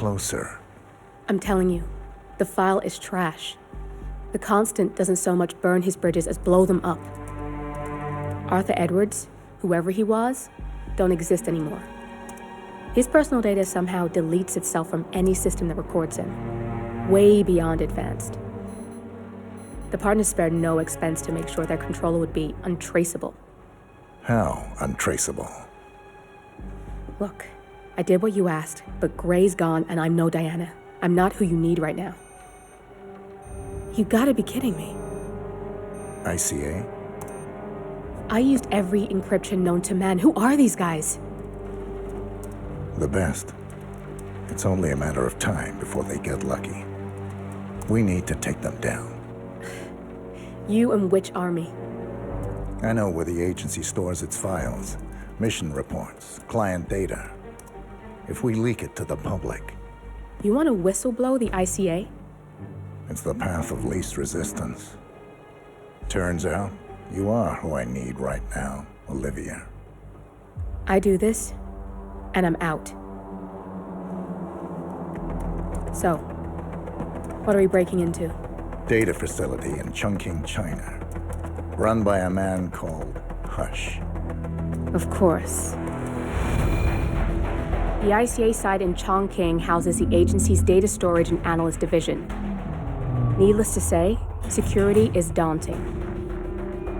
closer. I'm telling you, the file is trash. The Constant doesn't so much burn his bridges as blow them up. Arthur Edwards, whoever he was, don't exist anymore. His personal data somehow deletes itself from any system that records him, way beyond advanced. The partners spared no expense to make sure their controller would be untraceable. How untraceable? Look, I did what you asked, but Gray's gone and I'm no Diana. I'm not who you need right now. You gotta be kidding me. ICA? I used every encryption known to man. Who are these guys? The best. It's only a matter of time before they get lucky. We need to take them down. You and which army? I know where the agency stores its files, mission reports, client data. If we leak it to the public... You want to whistleblow the ICA? It's the path of least resistance. Turns out, you are who I need right now, Olivia. I do this, and I'm out. So, what are we breaking into? Data facility in Chongqing, China. Run by a man called Hush. Of course. The ICA site in Chongqing houses the agency's data storage and analyst division. Needless to say, security is daunting.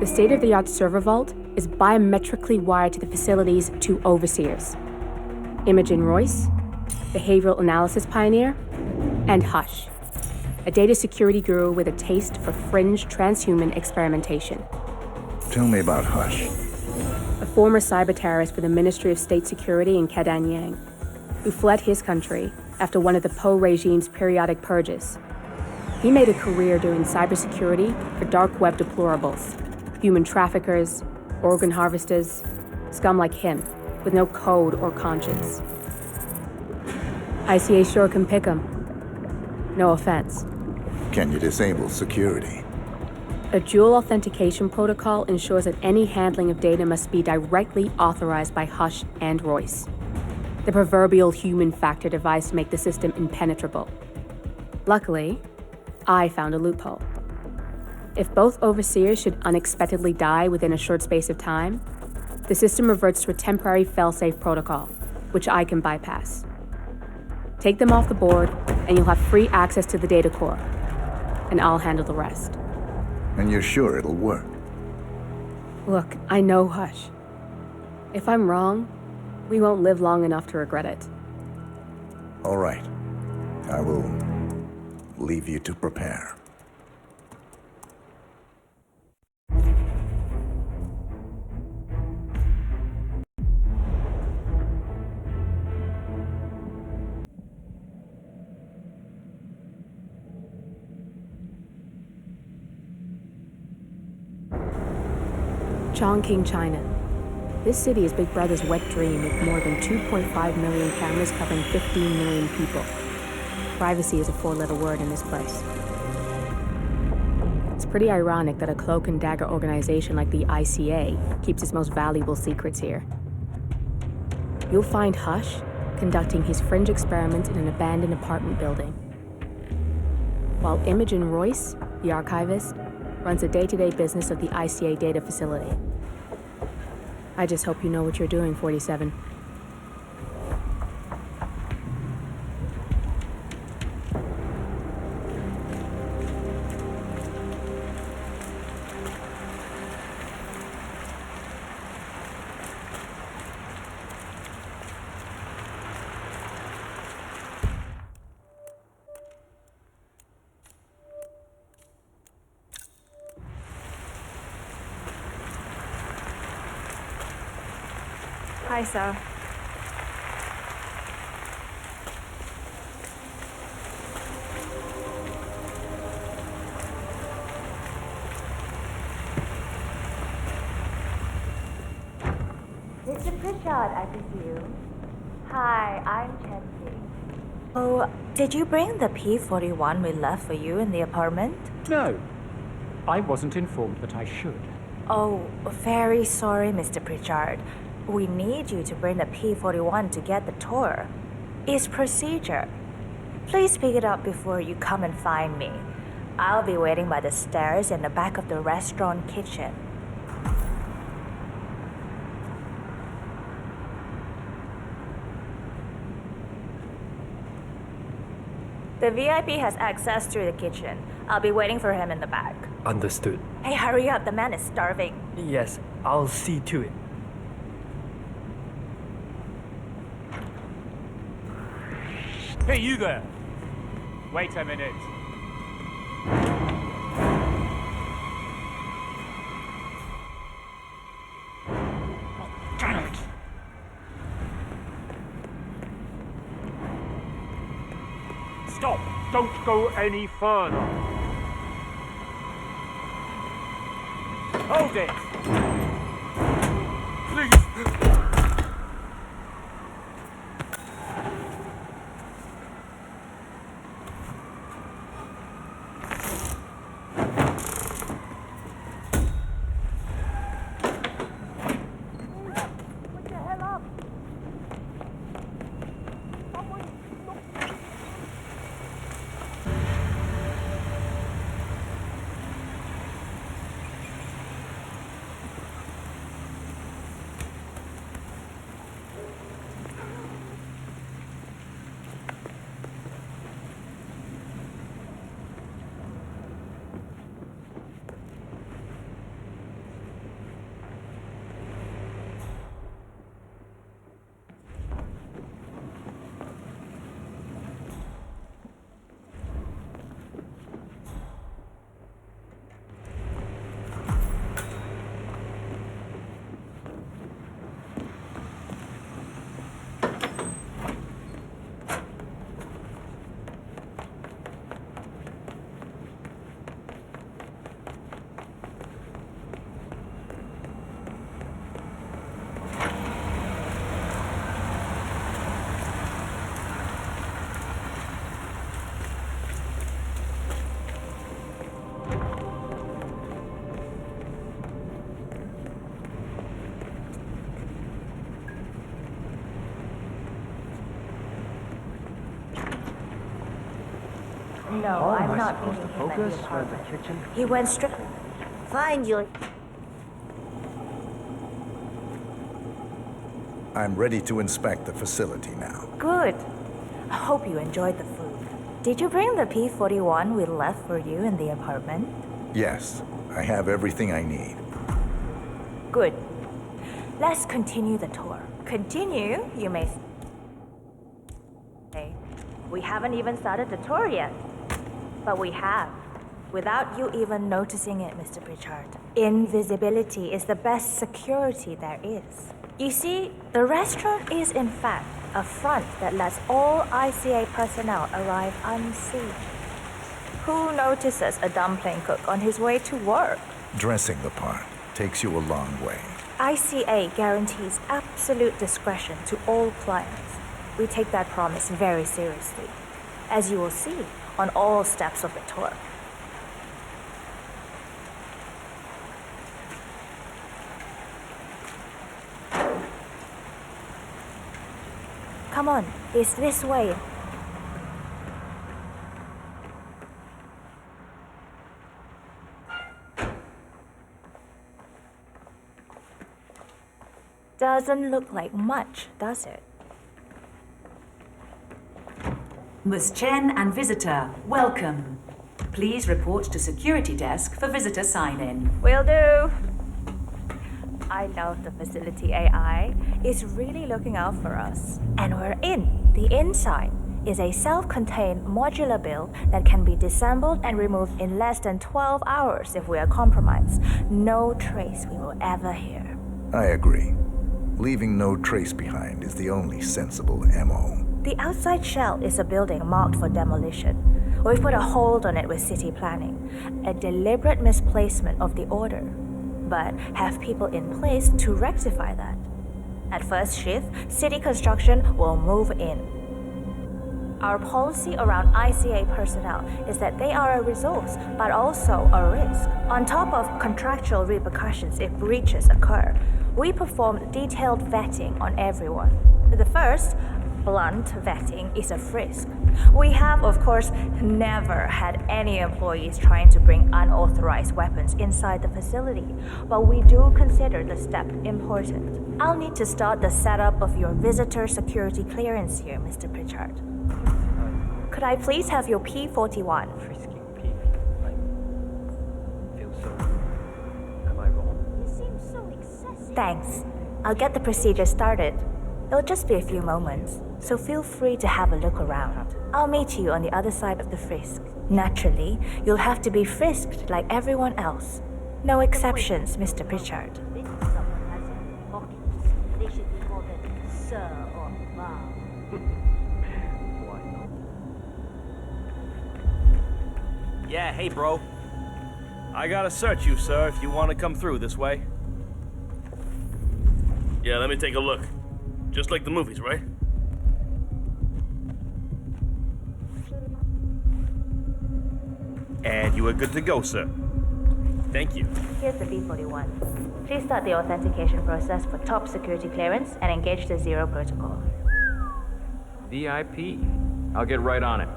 The state-of-the-art server vault is biometrically wired to the facility's two overseers: Imogen Royce, behavioral analysis pioneer, and Hush, a data security guru with a taste for fringe transhuman experimentation. Tell me about Hush. A former cyber terrorist for the Ministry of State Security in Kedanyang, who fled his country after one of the Po regime's periodic purges. He made a career doing cybersecurity for dark web deplorables, human traffickers, organ harvesters, scum like him, with no code or conscience. ICA sure can pick him. No offense. Can you disable security? A dual authentication protocol ensures that any handling of data must be directly authorized by Hush and Royce, the proverbial human factor device to make the system impenetrable. Luckily, I found a loophole. If both overseers should unexpectedly die within a short space of time, the system reverts to a temporary fail-safe protocol, which I can bypass. Take them off the board, and you'll have free access to the data core, and I'll handle the rest. And you're sure it'll work? Look, I know Hush. If I'm wrong, we won't live long enough to regret it. All right. I will leave you to prepare. Chongqing, China. This city is Big Brother's wet dream with more than 2.5 million cameras covering 15 million people. Privacy is a four-letter word in this place. It's pretty ironic that a cloak and dagger organization like the ICA keeps its most valuable secrets here. You'll find Hush conducting his fringe experiments in an abandoned apartment building, while Imogen Royce, the archivist, runs the day-to-day business of the ICA data facility. I just hope you know what you're doing, 47. Hi, sir. Mr. Pritchard, I presume. Hi, I'm Chelsea. Oh, did you bring the P-41 we left for you in the apartment? No, I wasn't informed that I should. Oh, very sorry, Mr. Pritchard. We need you to bring the P-41 to get the tour. It's procedure. Please pick it up before you come and find me. I'll be waiting by the stairs in the back of the restaurant kitchen. The VIP has access through the kitchen. I'll be waiting for him in the back. Understood. Hey, hurry up, the man is starving. Yes, I'll see to it. Hey, you there! Wait a minute. Oh, damn it! Stop! Don't go any further! Hold it! Please! No, I'm not meeting him at the apartment. He went straight. Fine, you. I'm ready to inspect the facility now. Good. I hope you enjoyed the food. Did you bring the P-41 we left for you in the apartment? Yes, I have everything I need. Good. Let's continue the tour. Continue, you may say. We haven't even started the tour yet. But we have, without you even noticing it, Mr. Pritchard. Invisibility is the best security there is. You see, the restaurant is in fact a front that lets all ICA personnel arrive unseen. Who notices a dumpling cook on his way to work? Dressing the part takes you a long way. ICA guarantees absolute discretion to all clients. We take that promise very seriously, as you will see on all steps of the tour. Come on, it's this way. Doesn't look like much, does it? Ms. Chen and visitor, welcome. Please report to security desk for visitor sign-in. Will do. I love the facility AI. It's really looking out for us. And we're in. The inside is a self-contained modular build that can be disassembled and removed in less than 12 hours if we are compromised. No trace we will ever hear. I agree. Leaving no trace behind is the only sensible MO. The outside shell is a building marked for demolition. We've put a hold on it with city planning, a deliberate misplacement of the order, but have people in place to rectify that. At first shift, city construction will move in. Our policy around ICA personnel is that they are a resource, but also a risk. On top of contractual repercussions if breaches occur, we perform detailed vetting on everyone. The first, blunt vetting, is a frisk. We have, of course, never had any employees trying to bring unauthorized weapons inside the facility, but we do consider the step important. I'll need to start the setup of your visitor security clearance here, Mr. Pritchard. Could I please have your P-41? Frisky P. Like, feel so. Am I wrong? You seem so excessive. Thanks. I'll get the procedure started. It'll just be a few moments, so feel free to have a look around. I'll meet you on the other side of the frisk. Naturally, you'll have to be frisked like everyone else. No exceptions, Mr. Pritchard. This is someone has in pockets. They should be called a sir or ma'am. Why not? Yeah, hey, bro. I gotta search you, sir, if you want to come through this way. Yeah, let me take a look. Just like the movies, right? And you are good to go, sir. Thank you. Here's the B-41. Please start the authentication process for top security clearance and engage the Zero protocol. VIP. I'll get right on it.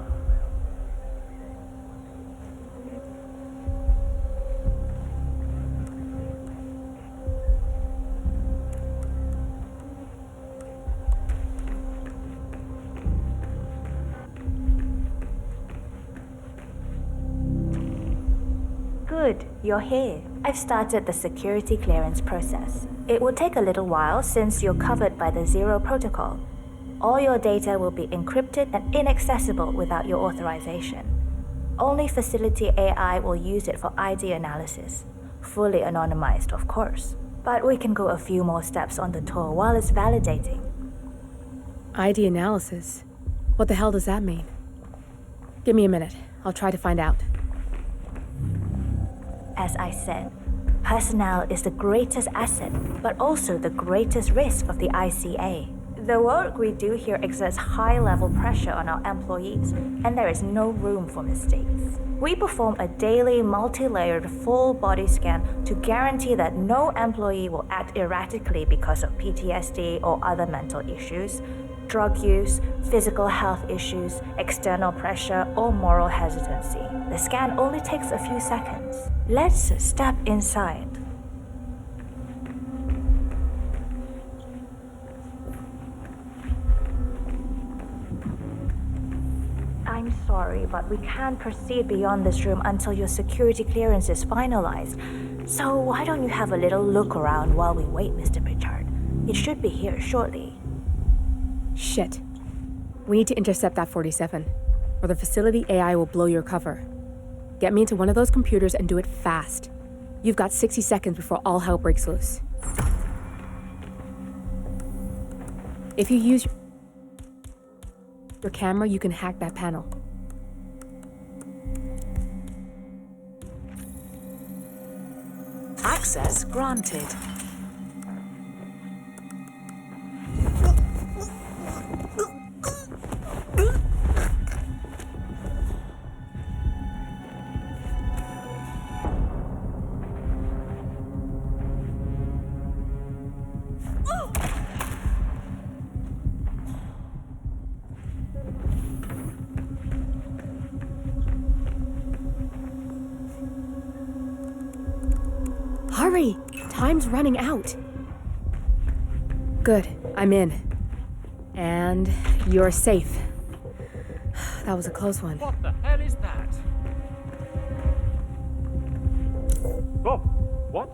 Good, you're here. I've started the security clearance process. It will take a little while since you're covered by the Zero protocol. All your data will be encrypted and inaccessible without your authorization. Only facility AI will use it for ID analysis. Fully anonymized, of course. But we can go a few more steps on the tour while it's validating. ID analysis? What the hell does that mean? Give me a minute. I'll try to find out. As I said, personnel is the greatest asset, but also the greatest risk of the ICA. The work we do here exerts high-level pressure on our employees, and there is no room for mistakes. We perform a daily, multi-layered, full-body scan to guarantee that no employee will act erratically because of PTSD or other mental issues, drug use, physical health issues, external pressure, or moral hesitancy. The scan only takes a few seconds. Let's step inside. I'm sorry, but we can't proceed beyond this room until your security clearance is finalized. So why don't you have a little look around while we wait, Mr. Pritchard? It should be here shortly. Shit. We need to intercept that 47, or the facility AI will blow your cover. Get me into one of those computers and do it fast. You've got 60 seconds before all hell breaks loose. If you use your camera, you can hack that panel. Access granted. Hurry! Time's running out. Good, I'm in. And you're safe. That was a close one. What the hell is that? Oh, what?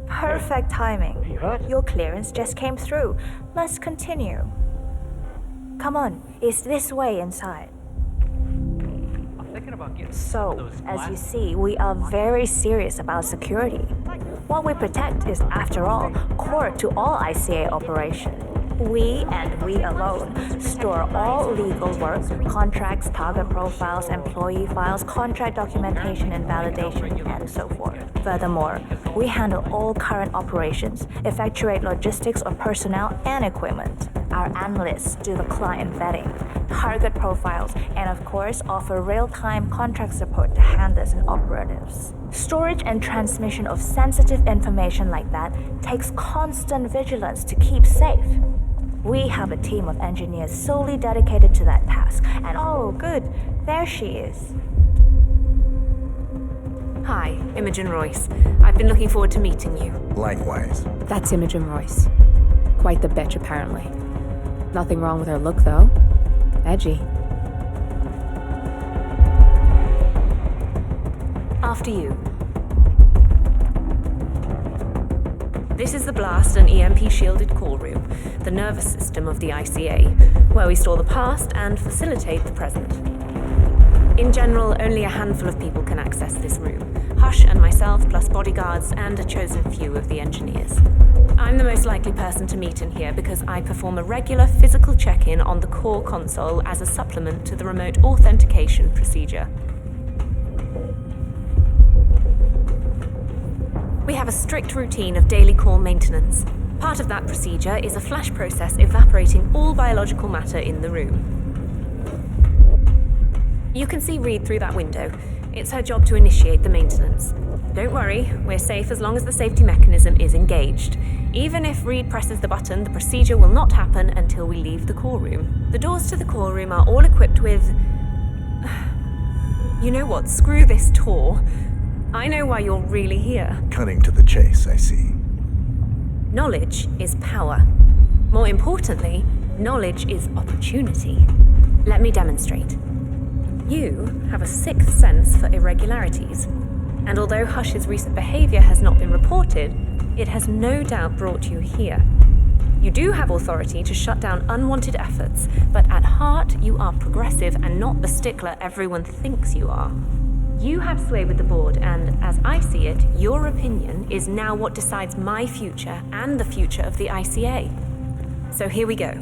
Perfect timing. He hurt? Your clearance just came through. Let's continue. Come on, it's this way inside. I'm thinking about getting So, as you see, we are very serious about security. What we protect is, after all, core to all ICA operation. We, and we alone, store all legal work, contracts, target profiles, employee files, contract documentation and validation, and so forth. Furthermore, we handle all current operations, effectuate logistics of personnel and equipment. Our analysts do the client vetting, target profiles, and of course offer real-time contract support to handlers and operatives. Storage and transmission of sensitive information like that takes constant vigilance to keep safe. We have a team of engineers solely dedicated to that task. And oh, good, there she is. Hi, Imogen Royce. I've been looking forward to meeting you. Likewise. That's Imogen Royce. Quite the bitch, apparently. Nothing wrong with her look, though. Edgy. After you. This is the blast and EMP-shielded core room, the nervous system of the ICA, where we store the past and facilitate the present. In general, only a handful of people can access this room. Hush and myself, plus bodyguards and a chosen few of the engineers. I'm the most likely person to meet in here because I perform a regular physical check-in on the core console as a supplement to the remote authentication procedure. We have a strict routine of daily core maintenance. Part of that procedure is a flash process evaporating all biological matter in the room. You can see Reed through that window. It's her job to initiate the maintenance. Don't worry, we're safe as long as the safety mechanism is engaged. Even if Reed presses the button, the procedure will not happen until we leave the core room. The doors to the core room are all equipped with... You know what? Screw this tour. I know why you're really here. Cutting to the chase, I see. Knowledge is power. More importantly, knowledge is opportunity. Let me demonstrate. You have a sixth sense for irregularities, and although Hush's recent behavior has not been reported, it has no doubt brought you here. You do have authority to shut down unwanted efforts, but at heart you are progressive and not the stickler everyone thinks you are. You have sway with the board, and as I see it, your opinion is now what decides my future and the future of the ICA. So here we go.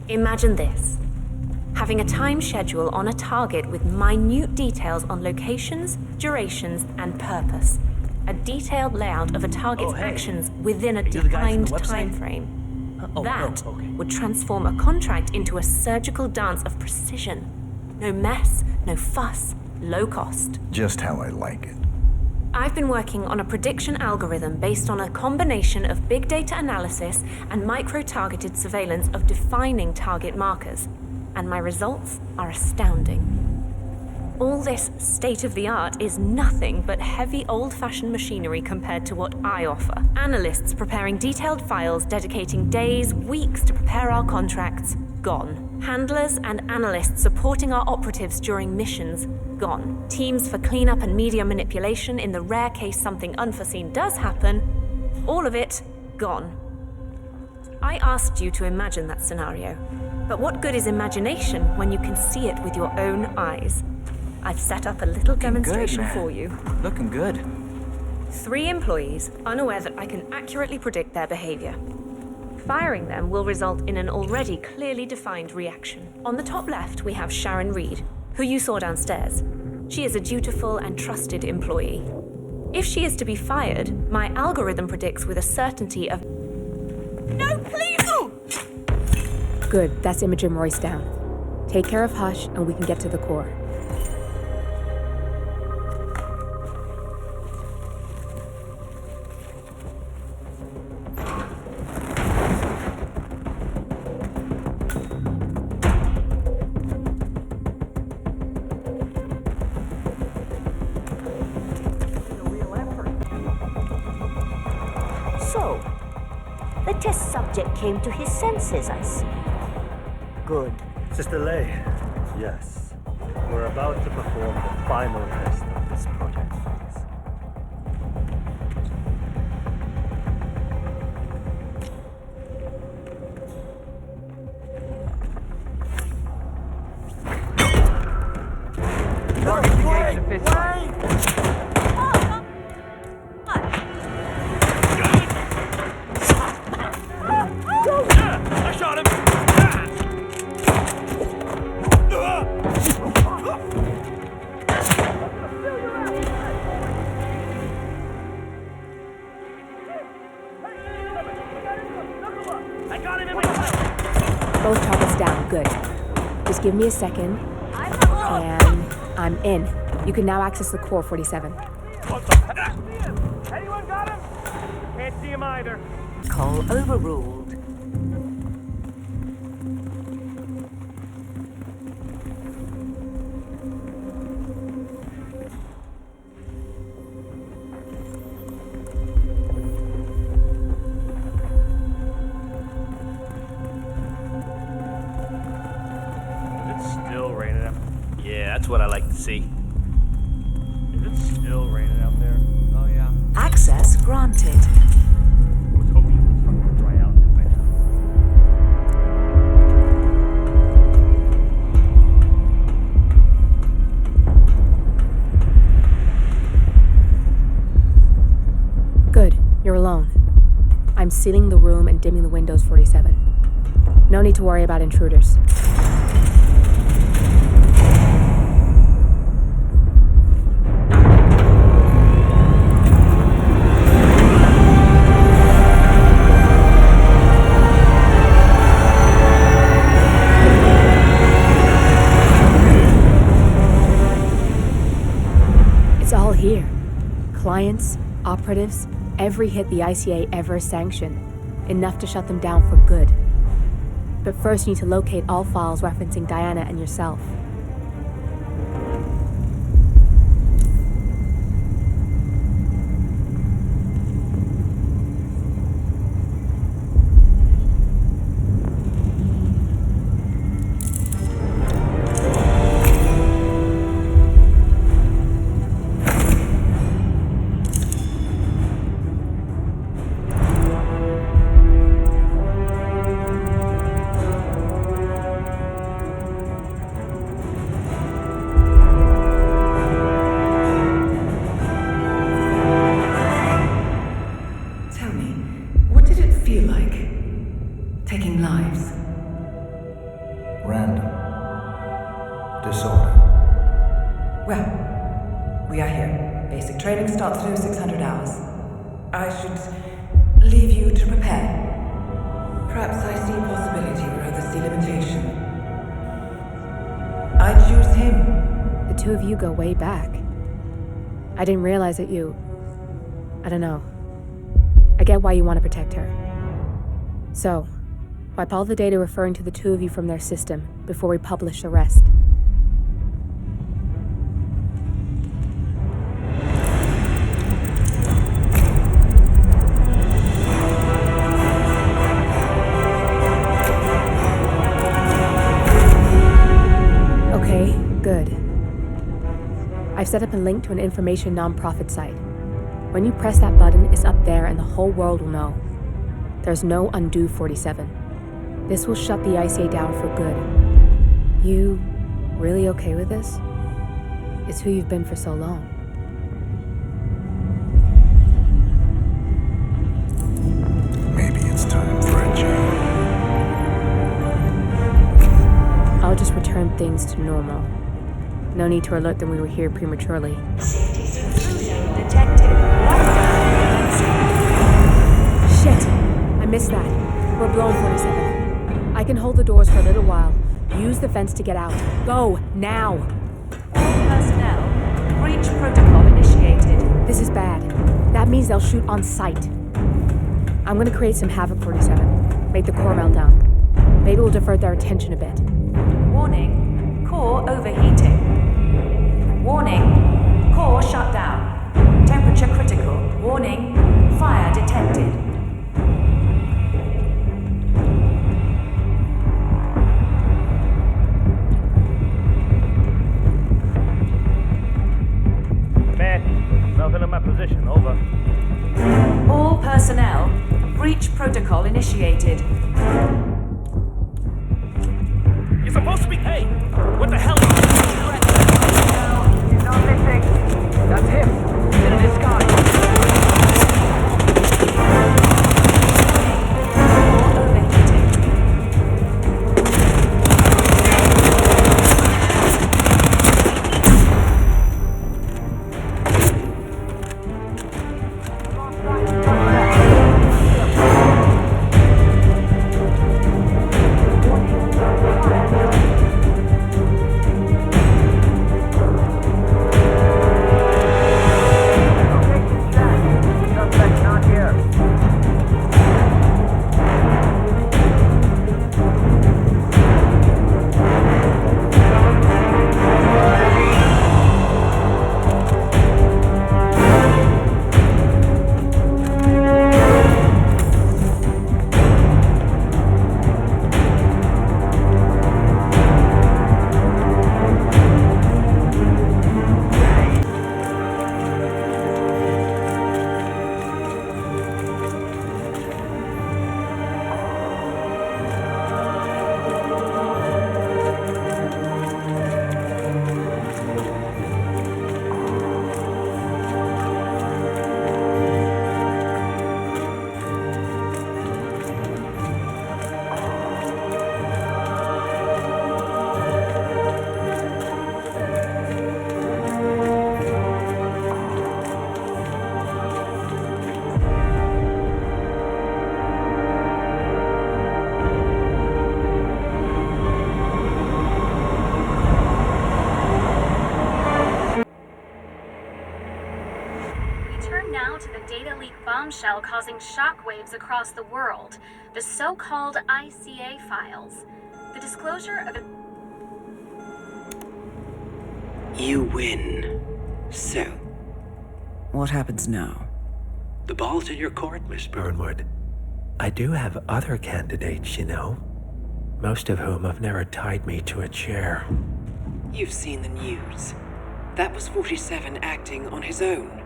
Imagine this. Having a time schedule on a target with minute details on locations, durations, and purpose. A detailed layout of a target's actions within a defined time frame. That would transform a contract into a surgical dance of precision. No mess, no fuss, low cost. Just how I like it. I've been working on a prediction algorithm based on a combination of big data analysis and micro-targeted surveillance of defining target markers, and my results are astounding. All this state-of-the-art is nothing but heavy old-fashioned machinery compared to what I offer. Analysts preparing detailed files dedicating days, weeks to prepare our contracts, gone. Handlers and analysts supporting our operatives during missions, gone. Teams for cleanup and media manipulation in the rare case something unforeseen does happen, all of it, gone. I asked you to imagine that scenario, but what good is imagination when you can see it with your own eyes? I've set up a little demonstration for you. Looking good. 3 employees, unaware that I can accurately predict their behavior. Firing them will result in an already clearly defined reaction. On the top left, we have Sharon Reed, who you saw downstairs. She is a dutiful and trusted employee. If she is to be fired, my algorithm predicts with a certainty of... No, please! Good, that's Imogen Royce down. Take care of Hush, and we can get to the core. So, the test subject came to his senses, I see. Good. Sister Lei, yes. We're about to perform the final test of this project phase. Target engaged at fist line. I shot him! I got him in my sight! Both targets down, good. Just give me a second, and I'm in. You can now access the core 47. What the heck? Anyone got him? Can't see him either. Call overruled. That's what I like to see. Is it still raining out there? Oh, yeah. Access granted. I was hoping it would fucking dry out by now. Good, you're alone. I'm sealing the room and dimming the windows, 47. No need to worry about intruders. It's all here. Clients, operatives, every hit the ICA ever sanctioned. Enough to shut them down for good. But first you need to locate all files referencing Diana and yourself. Taking lives. Random. Disorder. Well, we are here. Basic training starts through 600 hours. I should leave you to prepare. Perhaps I see possibility where others see limitation. I choose him. The two of you go way back. I didn't realize that you... I don't know. I get why you want to protect her. So, wipe all the data referring to the two of you from their system before we publish the rest. Okay, good. I've set up a link to an information nonprofit site. When you press that button, it's up there and the whole world will know. There's no undo 47. This will shut the ICA down for good. You really okay with this? It's who you've been for so long. Maybe it's time for a change. I'll just return things to normal. No need to alert them we were here prematurely. Detected. Shit! I missed that. We're blown, 47. I can hold the doors for a little while. Use the fence to get out. Go, now! Personnel, breach protocol initiated. This is bad. That means they'll shoot on sight. I'm gonna create some havoc, 47. Make the core melt down. Maybe we'll divert their attention a bit. Warning, core overheating. Warning, core shut down. Temperature critical. Warning, fire detected. Man, nothing in my position, over. All personnel, breach protocol initiated. You're supposed to be... Hey! What the hell? He's not missing. That's him. In a disguise. data leak bombshell causing shockwaves across the world, the so-called ICA files. The disclosure of You win. So, What happens now? the ball's in your court, Miss Burnwood. I do have other candidates, you know. Most of whom have never tied me to a chair. You've seen the news. That was 47 acting on his own.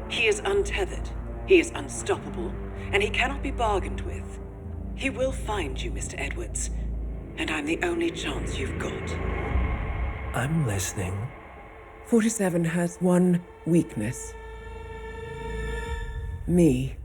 He is untethered, he is unstoppable, and he cannot be bargained with. He will find you, Mr. Edwards, and I'm the only chance you've got. I'm listening. 47 has one weakness. Me.